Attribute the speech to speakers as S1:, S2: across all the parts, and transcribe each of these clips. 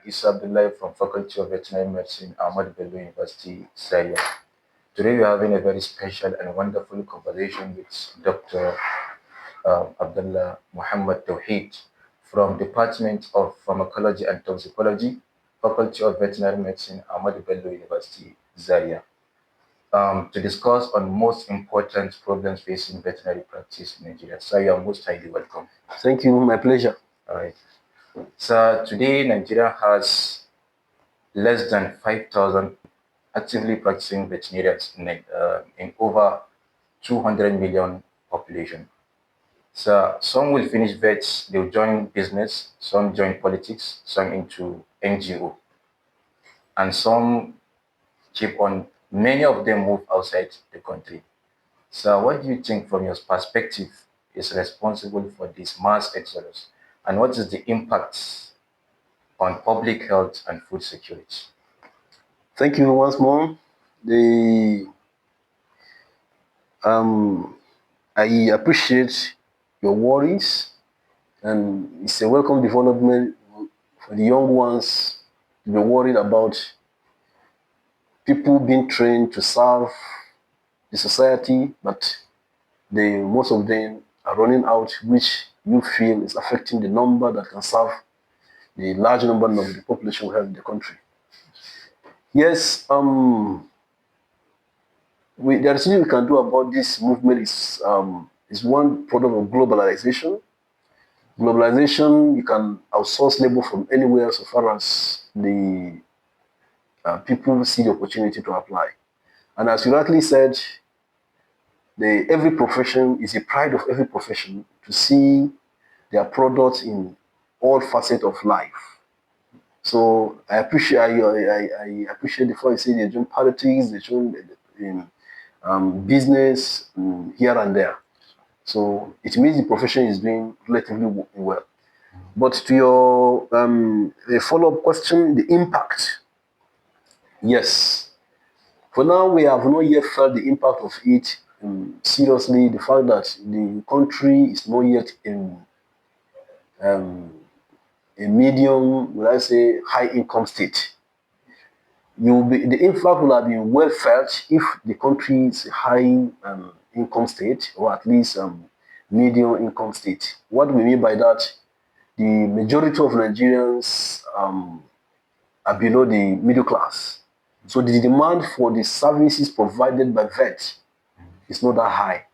S1: Isa Abdullah from Faculty of Veterinary Medicine, Ahmad Bello University, Zaria. Today we are having a very special and wonderful conversation with Dr. Abdullah Muhammad Tawheed from Department of Pharmacology and Toxicology, Faculty of Veterinary Medicine, Ahmad Bello University, Zaria, to discuss on most important problems facing veterinary practice in Nigeria. So you are most highly welcome.
S2: Thank you, my pleasure.
S1: All right. So today Nigeria has less than 5,000 actively practicing veterinarians in over 200 million population. So some will finish vets, they'll join business, some join politics, some into NGO, and some keep on, many of them move outside the country. So what do you think from your perspective is responsible for this mass exodus? And what is the impact on public health and food security?
S2: Thank you once more. I appreciate your worries, and it's a welcome development for the young ones to be worried about people being trained to serve the society, but most of them are running out, which you feel is affecting the number that can serve the large number of the population we have in the country. Yes, there is nothing we can do about this movement. Is one product of globalization. Globalization, you can outsource labor from anywhere so far as the people see the opportunity to apply. And as you rightly said, every profession is a pride of every profession to see their product in all facets of life. So I appreciate before you say they join politics, they join in business here and there. So it means the profession is doing relatively well. But to your follow-up question, the impact. Yes. For now, we have not yet felt the impact of it seriously. The fact that the country is not yet in a medium, will I say, high income state. The impact will have been well felt if the country is a high income state, or at least medium income state. What we mean by that, the majority of Nigerians are below the middle class. So the demand for the services provided by vet is not that high.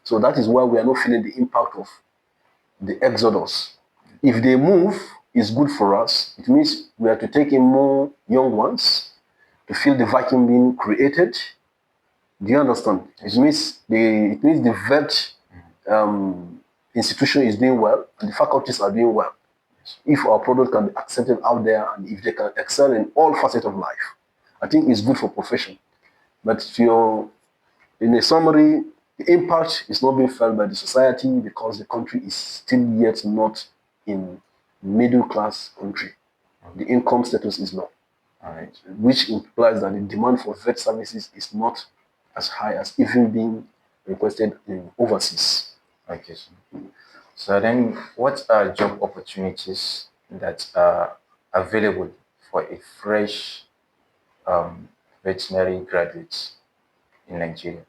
S2: So that is why we are not feeling the impact of the exodus. If they move, it's good for us. It means we have to take in more young ones to fill the vacuum being created. Do you understand? It means the vet institution is doing well and the faculties are doing well. If our product can be accepted out there and if they can excel in all facets of life, I think it's good for profession. But in a summary, the impact is not being felt by the society because the country is still yet not in middle class country. The income status is low.
S1: All right.
S2: Which implies that the demand for vet services is not as high as even being requested in overseas.
S1: Okay. So then, what are job opportunities that are available for a fresh veterinary graduate in Nigeria?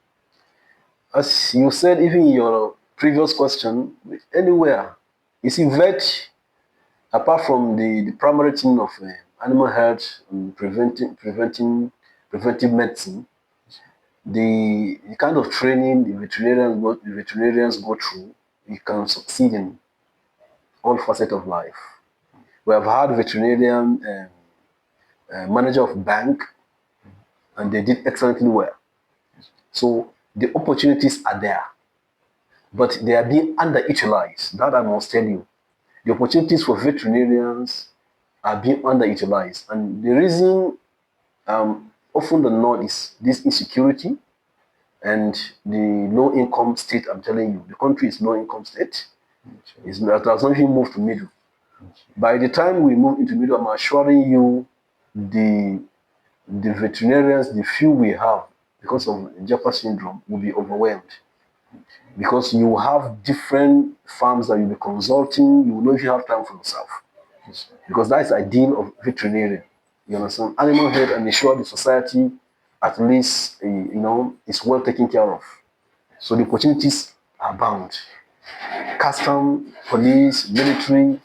S2: As you said, even in your previous question, anywhere, you see vet, apart from the primary thing of animal health and preventive medicine, the kind of training the veterinarians go through, you can succeed in all facets of life. We have had veterinarian manager of bank, and they did excellently well. So the opportunities are there, but they are being underutilized. That I must tell you. The opportunities for veterinarians are being underutilized. And the reason often the not is this insecurity and the low income state. I'm telling you, the country is low income state. It has not even moved to middle. By the time we move into middle, I'm assuring you the veterinarians, the few we have because of Japa syndrome, will be overwhelmed. Because you have different farms that you'll be consulting, you will know if you have time for yourself.
S1: Yes.
S2: because that is the ideal of veterinarian. You understand? Animal health and ensure the society at least is well taken care of. So the opportunities are bound. Custom, police, military,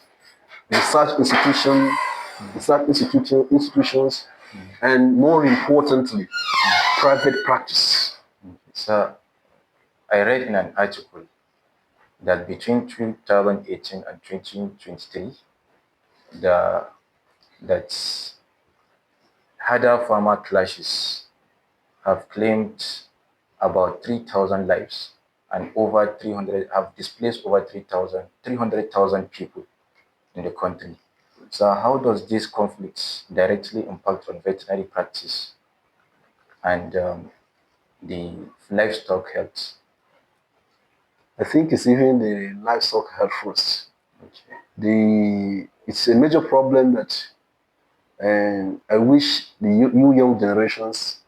S2: research institution, institutions, and more importantly, private practice.
S1: So I read in an article that between 2018 and 2023, the that harder farmer clashes have claimed about 3,000 lives and over 300 have displaced over 300,000 people in the country. So how does this conflict directly impact on veterinary practice and the livestock health?
S2: I think it's even the livestock health first.
S1: Okay.
S2: It's a major problem that, and I wish the new young generations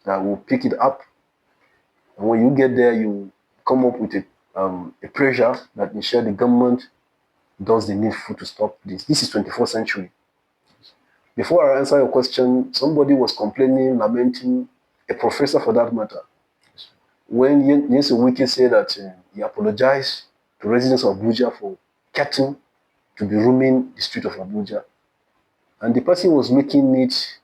S2: that will pick it up. And when you get there, you come up with a pressure that ensure the government does the needful to stop this. This is 21st century. Before I answer your question, somebody was complaining, lamenting, a professor for that matter, when Yense Wike said that he apologized to residents of Abuja for cattle to be roaming the street of Abuja. And the person was making it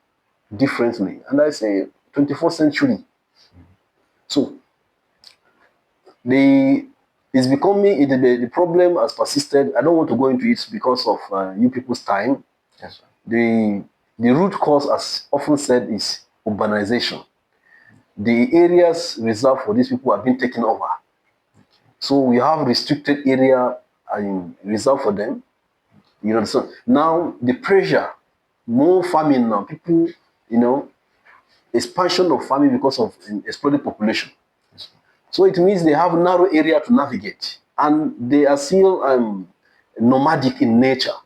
S2: differently. And I say, 21st century. So the it's becoming the problem has persisted. I don't want to go into it because of you people's time.
S1: Yes, sir.
S2: The root cause, as often said, is urbanization. The areas reserved for these people have been taken over. So we have restricted area reserved for them. You know, so now the pressure, more farming now, people, you know, expansion of farming because of exploding population. So it means they have narrow area to navigate, and they are still nomadic in nature.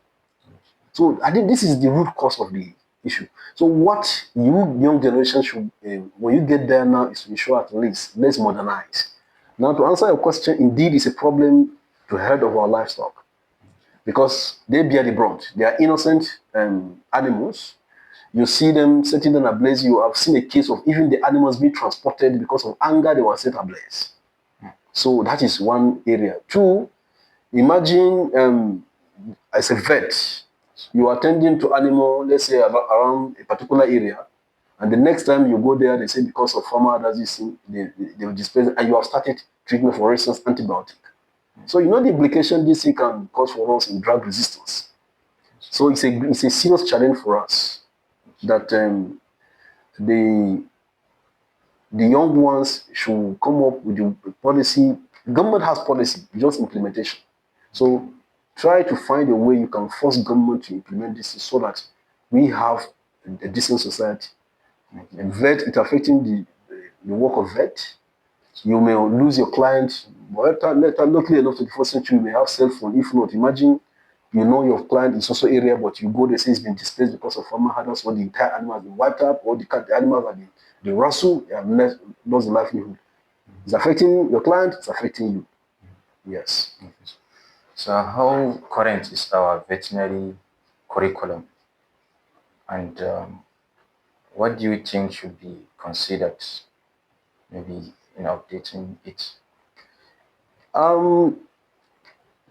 S2: So I think this is the root cause of the issue. So what you young generation should, when you get there now, is to ensure at least let's modernize. Now to answer your question, indeed, it's a problem to health of our livestock because they bear the brunt. They are innocent animals. You see them setting them ablaze. You have seen a case of even the animals being transported because of anger, they were set ablaze. So that is one area. Two, imagine as a vet, you are attending to animal, let's say around a particular area, and the next time you go there, they say because of farmer does this thing, they will displace, and you have started treatment, for instance, antibiotic. So you know the implication this thing can cause for us in drug resistance. So it's a serious challenge for us that the the young ones should come up with the policy. Government has policy, just implementation. So try to find a way you can force government to implement this so that we have a decent society. And vet, it's affecting the work of vet. You may lose your client, but luckily enough, 21st century, you may have cell phone. If not, imagine you know your client is also area, but you go, they say it's been displaced because of farmer hardness, or the entire animal has been wiped out, or the animals have been the rustle, they have lost the livelihood. It's affecting your client, it's affecting you. Yes.
S1: Okay. So how current is our veterinary curriculum, and what do you think should be considered maybe in updating it?
S2: Um,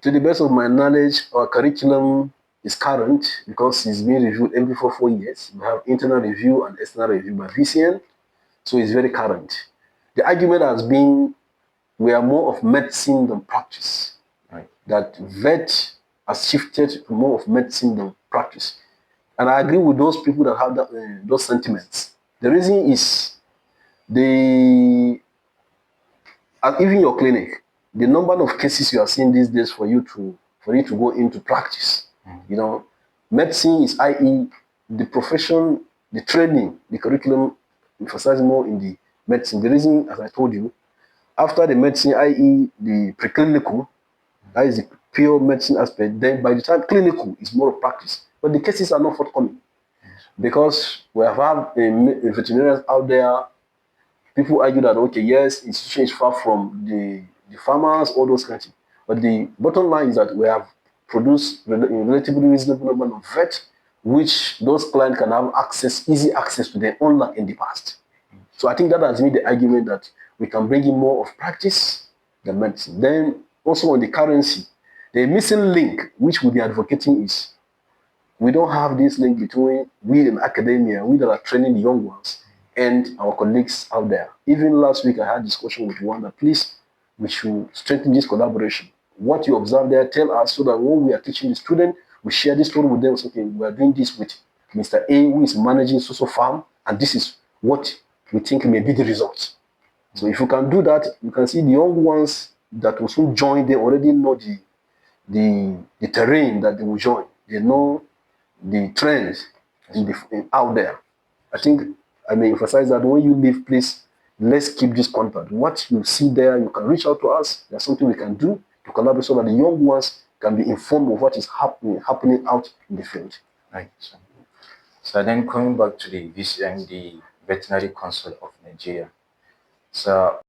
S2: to the best of my knowledge, our curriculum is current because it's being reviewed every 4 years. We have internal review and external review by VCN, so it's very current. The argument has been we are more of medicine than practice.
S1: Right.
S2: That vet has shifted to more of medicine than practice. And I agree with those people that have those sentiments. The reason is the even your clinic, the number of cases you are seeing these days for you to go into practice. You know, medicine is, i.e., the profession, the training, the curriculum emphasizes more in the medicine. The reason, as I told you, after the medicine, i.e., the preclinical, that is the pure medicine aspect. Then by the time clinical is more of practice, but the cases are not forthcoming because we have had veterinarians out there. People argue that okay, yes, institution is far from the farmers, all those kinds of things. But the bottom line is that we have produce relatively reasonable number of vet, which those clients can have easy access to their own land in the past. So I think that has made the argument that we can bring in more of practice than medicine. Then also on the currency, the missing link which we'll be advocating is we don't have this link between we in academia, we that are training the young ones, and our colleagues out there. Even last week, I had a discussion with one that please, we should strengthen this collaboration. What you observe there, tell us so that when we are teaching the student, we share this story with them. So, okay, we are doing this with Mr. A, who is managing social farm, and this is what we think may be the result. So if you can do that, you can see the young ones that will soon join, they already know the terrain that they will join. They know the trends out there. I think I may emphasize that when you leave, please, let's keep this contact. What you see there, you can reach out to us. There's something we can do to collaborate so that the young ones can be informed of what is happening out in the field.
S1: Right. So then coming back to the VCN, the Veterinary Council of Nigeria. So